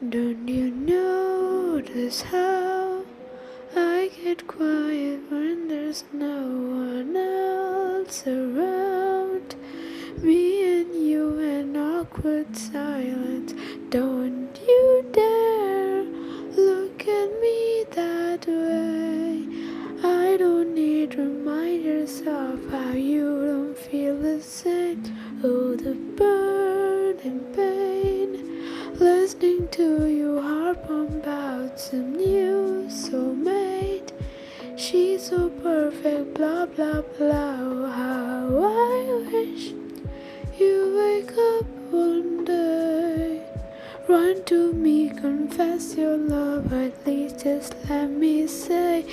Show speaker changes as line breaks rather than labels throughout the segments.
Don't you notice how I get quiet when there's no one else around? Me and you in awkward silence. Don't you dare look at me that way. I don't need reminders of how you don't feel the same. Oh, the burning pain, listening to you harp on about some new soulmate. She's so perfect, blah blah blah. How I wish you wake up one day, run to me, confess your love. At least just let me say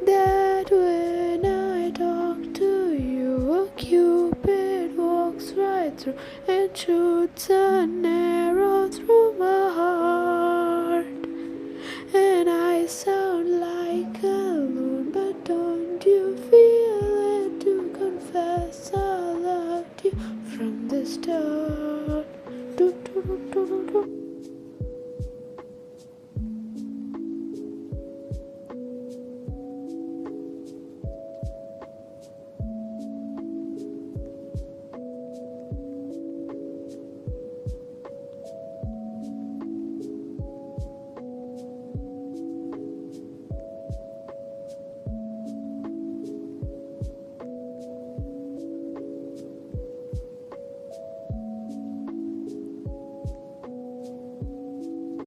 that when I talk to you, a cupid walks right through and shoots an arrow through my heart. And I sound like a loon, but don't you feel it to confess I loved you from the start?